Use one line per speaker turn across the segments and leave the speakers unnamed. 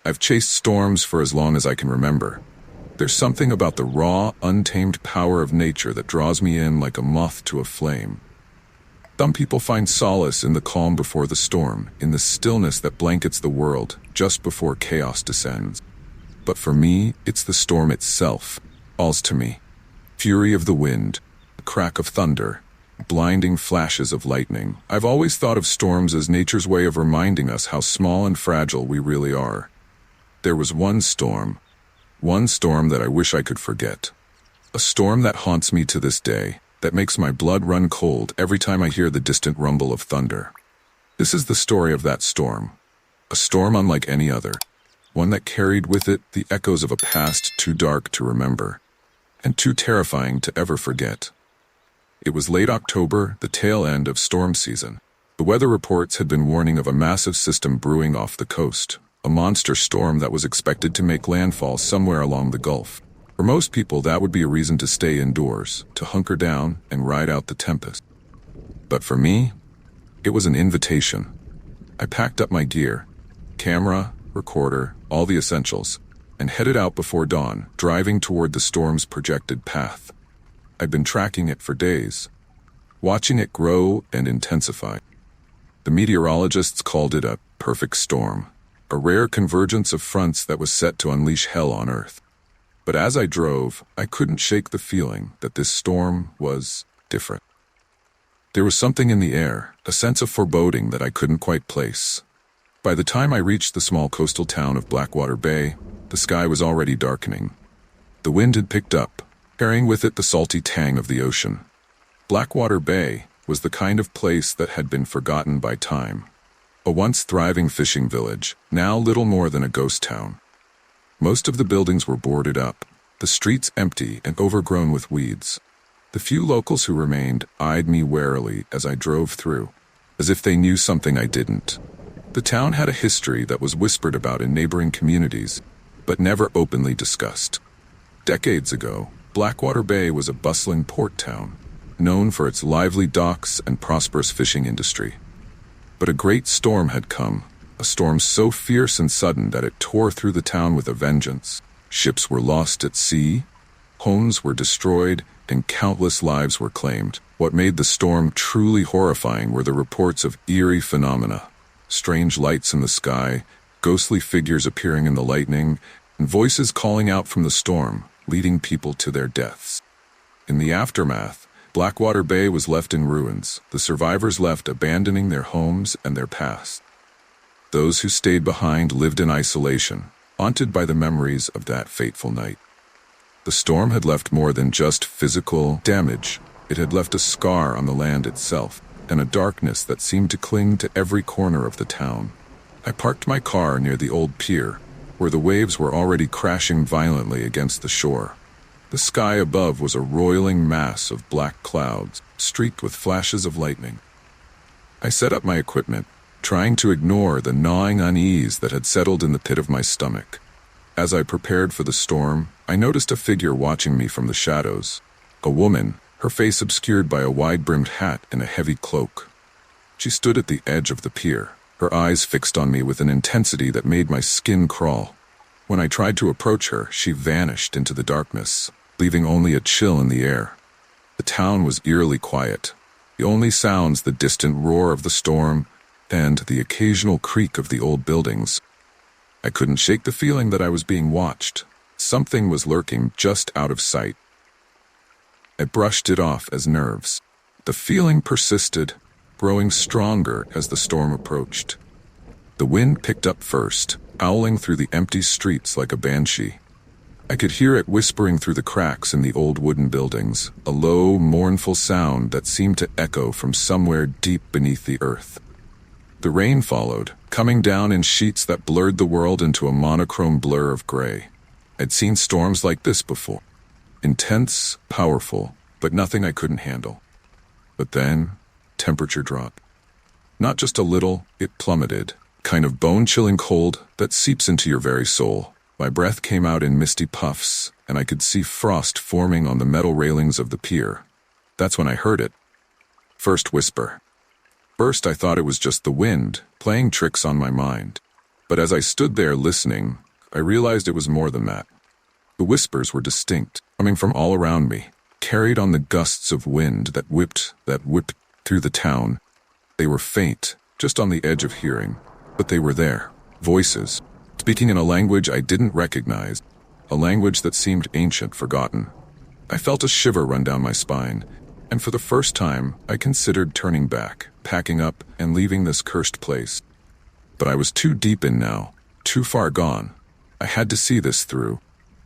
I've chased storms for as long as I can remember. There's something about the raw, untamed power of nature that draws me in like a moth to a flame. Some people find solace in the calm before the storm, in the stillness that blankets the world just before chaos descends. But for me, it's the storm itself, calls to me. Fury of the wind, the crack of thunder, blinding flashes of lightning. I've always thought of storms as nature's way of reminding us how small and fragile we really are. There was one storm that I wish I could forget. A storm that haunts me to this day, that makes my blood run cold every time I hear the distant rumble of thunder. This is the story of that storm. A storm unlike any other. One that carried with it the echoes of a past too dark to remember, and too terrifying to ever forget. It was late October, the tail end of storm season. The weather reports had been warning of a massive system brewing off the coast, a monster storm that was expected to make landfall somewhere along the Gulf. For most people, that would be a reason to stay indoors, to hunker down and ride out the tempest. But for me, it was an invitation. I packed up my gear, camera, recorder, all the essentials, and headed out before dawn, driving toward the storm's projected path. I'd been tracking it for days, watching it grow and intensify. The meteorologists called it a perfect storm, a rare convergence of fronts that was set to unleash hell on Earth. But as I drove, I couldn't shake the feeling that this storm was different. There was something in the air, a sense of foreboding that I couldn't quite place. By the time I reached the small coastal town of Blackwater Bay, the sky was already darkening. The wind had picked up, carrying with it the salty tang of the ocean. Blackwater Bay was the kind of place that had been forgotten by time. A once thriving fishing village, now little more than a ghost town. Most of the buildings were boarded up, the streets empty and overgrown with weeds. The few locals who remained eyed me warily as I drove through, as if they knew something I didn't. The town had a history that was whispered about in neighboring communities, but never openly discussed. Decades ago, Blackwater Bay was a bustling port town, known for its lively docks and prosperous fishing industry. But a great storm had come, a storm so fierce and sudden that it tore through the town with a vengeance. Ships were lost at sea, homes were destroyed, and countless lives were claimed. What made the storm truly horrifying were the reports of eerie phenomena. Strange lights in the sky, ghostly figures appearing in the lightning, and voices calling out from the storm, leading people to their deaths. In the aftermath, Blackwater Bay was left in ruins, the survivors left abandoning their homes and their past. Those who stayed behind lived in isolation, haunted by the memories of that fateful night. The storm had left more than just physical damage. It had left a scar on the land itself, and a darkness that seemed to cling to every corner of the town. I parked my car near the old pier, where the waves were already crashing violently against the shore. The sky above was a roiling mass of black clouds, streaked with flashes of lightning. I set up my equipment, trying to ignore the gnawing unease that had settled in the pit of my stomach. As I prepared for the storm, I noticed a figure watching me from the shadows. A woman, her face obscured by a wide-brimmed hat and a heavy cloak. She stood at the edge of the pier, her eyes fixed on me with an intensity that made my skin crawl. When I tried to approach her, she vanished into the darkness, leaving only a chill in the air. The town was eerily quiet. The only sounds the distant roar of the storm and the occasional creak of the old buildings. I couldn't shake the feeling that I was being watched. Something was lurking just out of sight. I brushed it off as nerves. The feeling persisted, growing stronger as the storm approached. The wind picked up first, howling through the empty streets like a banshee. I could hear it whispering through the cracks in the old wooden buildings, a low, mournful sound that seemed to echo from somewhere deep beneath the earth. The rain followed, coming down in sheets that blurred the world into a monochrome blur of gray. I'd seen storms like this before. Intense, powerful, but nothing I couldn't handle. But then, temperature dropped. Not just a little, it plummeted, kind of bone-chilling cold that seeps into your very soul. My breath came out in misty puffs, and I could see frost forming on the metal railings of the pier. That's when I heard it. First whisper. First I thought it was just the wind, playing tricks on my mind. But as I stood there listening, I realized it was more than that. The whispers were distinct, coming from all around me, carried on the gusts of wind that whipped through the town. They were faint, just on the edge of hearing, but they were there. Voices, speaking in a language I didn't recognize, a language that seemed ancient, forgotten. I felt a shiver run down my spine, and for the first time, I considered turning back, packing up, and leaving this cursed place. But I was too deep in now, too far gone. I had to see this through.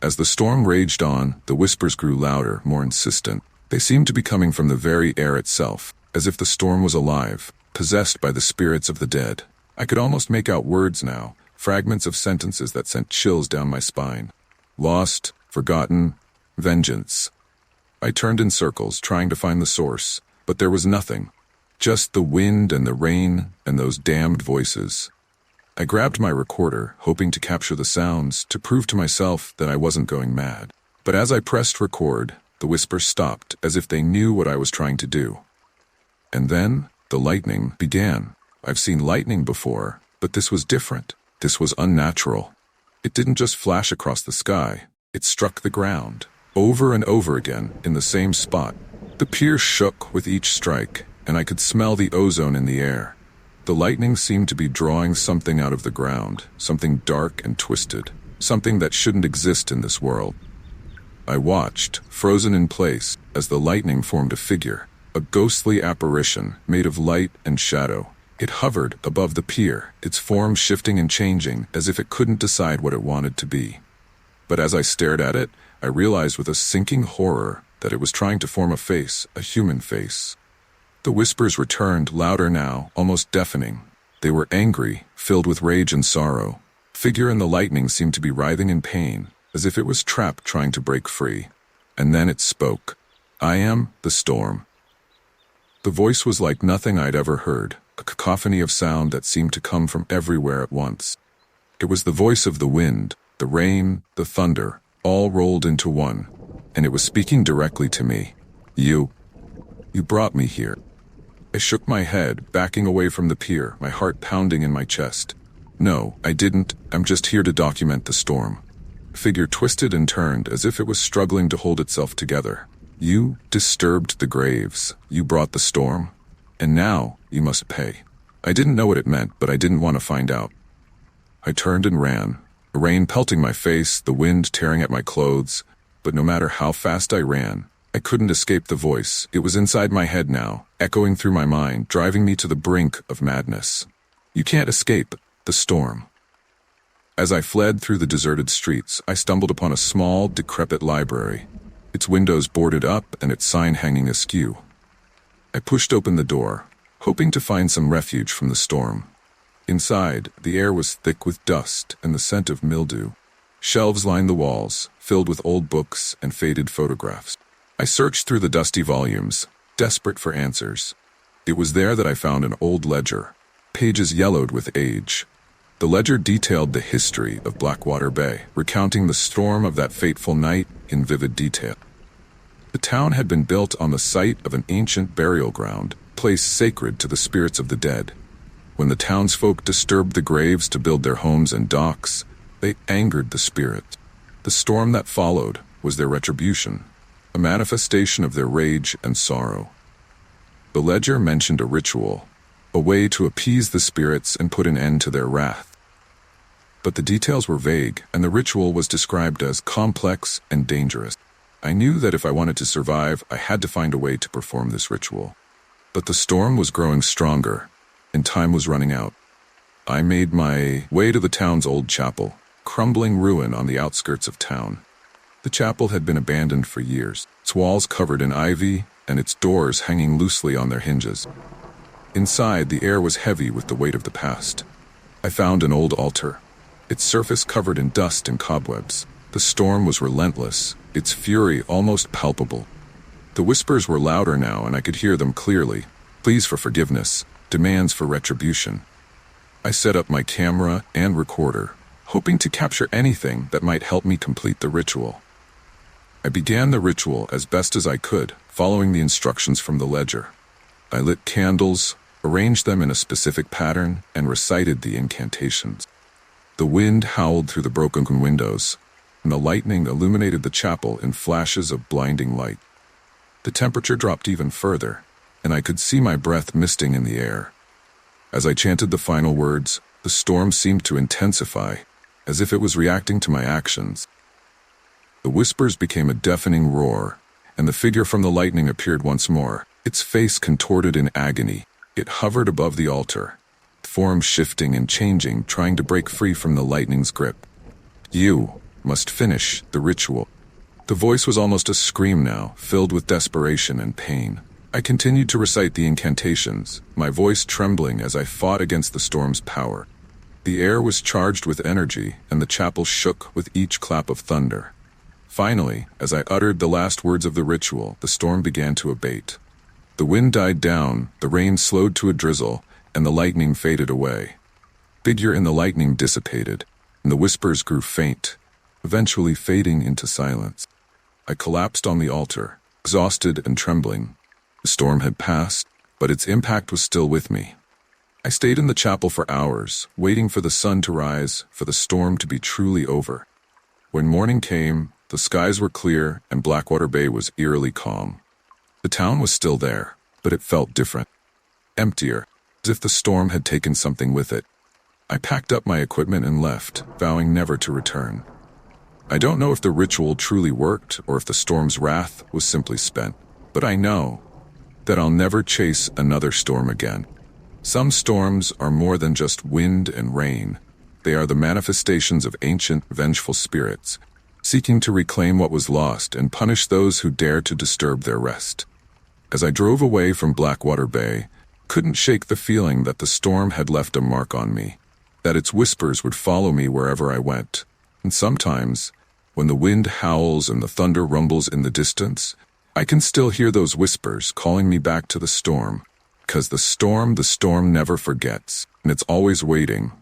As the storm raged on, the whispers grew louder, more insistent. They seemed to be coming from the very air itself, as if the storm was alive, possessed by the spirits of the dead. I could almost make out words now, fragments of sentences that sent chills down my spine. Lost, forgotten, vengeance. I turned in circles, trying to find the source, but there was nothing. Just the wind and the rain and those damned voices. I grabbed my recorder, hoping to capture the sounds, to prove to myself that I wasn't going mad. But as I pressed record, the whispers stopped, as if they knew what I was trying to do. And then, the lightning began. I've seen lightning before, but this was different. This was unnatural. It didn't just flash across the sky. It struck the ground, over and over again, in the same spot. The pier shook with each strike, and I could smell the ozone in the air. The lightning seemed to be drawing something out of the ground, something dark and twisted, something that shouldn't exist in this world. I watched, frozen in place, as the lightning formed a figure, a ghostly apparition made of light and shadow. It hovered above the pier, its form shifting and changing as if it couldn't decide what it wanted to be. But as I stared at it, I realized with a sinking horror that it was trying to form a face, a human face. The whispers returned, louder now, almost deafening. They were angry, filled with rage and sorrow. The figure in the lightning seemed to be writhing in pain, as if it was trapped trying to break free. And then it spoke. I am the storm. The voice was like nothing I'd ever heard, a cacophony of sound that seemed to come from everywhere at once. It was the voice of the wind, the rain, the thunder, all rolled into one, and it was speaking directly to me. You brought me here. I shook my head, backing away from the pier, my heart pounding in my chest. No, I didn't. I'm just here to document the storm. The figure twisted and turned as if it was struggling to hold itself together. You disturbed the graves. You brought the storm. And now you must pay. I didn't know what it meant, but I didn't want to find out. I turned and ran, the rain pelting my face, the wind tearing at my clothes. But no matter how fast I ran, I couldn't escape the voice. It was inside my head now, echoing through my mind, driving me to the brink of madness. You can't escape the storm. As I fled through the deserted streets, I stumbled upon a small, decrepit library, its windows boarded up and its sign hanging askew. I pushed open the door, hoping to find some refuge from the storm. Inside, the air was thick with dust and the scent of mildew. Shelves lined the walls, filled with old books and faded photographs. I searched through the dusty volumes, desperate for answers. It was there that I found an old ledger, pages yellowed with age. The ledger detailed the history of Blackwater Bay, recounting the storm of that fateful night in vivid detail. The town had been built on the site of an ancient burial ground, place sacred to the spirits of the dead. When the townsfolk disturbed the graves to build their homes and docks, they angered the spirit. The storm that followed was their retribution, a manifestation of their rage and sorrow. The ledger mentioned a ritual, a way to appease the spirits and put an end to their wrath. But the details were vague, and the ritual was described as complex and dangerous. I knew that if I wanted to survive, I had to find a way to perform this ritual. But the storm was growing stronger, and time was running out. I made my way to the town's old chapel, crumbling ruin on the outskirts of town. The chapel had been abandoned for years, its walls covered in ivy and its doors hanging loosely on their hinges. Inside, the air was heavy with the weight of the past. I found an old altar, its surface covered in dust and cobwebs. The storm was relentless, its fury almost palpable. The whispers were louder now, and I could hear them clearly. Pleas for forgiveness, demands for retribution. I set up my camera and recorder, hoping to capture anything that might help me complete the ritual. I began the ritual as best as I could, following the instructions from the ledger. I lit candles, arranged them in a specific pattern, and recited the incantations. The wind howled through the broken windows, and the lightning illuminated the chapel in flashes of blinding light. The temperature dropped even further, and I could see my breath misting in the air. As I chanted the final words, the storm seemed to intensify, as if it was reacting to my actions. The whispers became a deafening roar, and the figure from the lightning appeared once more, its face contorted in agony. It hovered above the altar, form shifting and changing, trying to break free from the lightning's grip. "You must finish the ritual." The voice was almost a scream now, filled with desperation and pain. I continued to recite the incantations, my voice trembling as I fought against the storm's power. The air was charged with energy, and the chapel shook with each clap of thunder. Finally, as I uttered the last words of the ritual, the storm began to abate. The wind died down, the rain slowed to a drizzle, and the lightning faded away. Figure in the lightning dissipated, and the whispers grew faint, eventually fading into silence. I collapsed on the altar, exhausted and trembling. The storm had passed, but its impact was still with me. I stayed in the chapel for hours, waiting for the sun to rise, for the storm to be truly over. When morning came, the skies were clear and Blackwater Bay was eerily calm. The town was still there, but it felt different. Emptier, as if the storm had taken something with it. I packed up my equipment and left, vowing never to return. I don't know if the ritual truly worked or if the storm's wrath was simply spent, but I know that I'll never chase another storm again. Some storms are more than just wind and rain. They are the manifestations of ancient, vengeful spirits, seeking to reclaim what was lost and punish those who dare to disturb their rest. As I drove away from Blackwater Bay, couldn't shake the feeling that the storm had left a mark on me, that its whispers would follow me wherever I went. And sometimes, when the wind howls and the thunder rumbles in the distance, I can still hear those whispers calling me back to the storm, because the storm never forgets, and it's always waiting,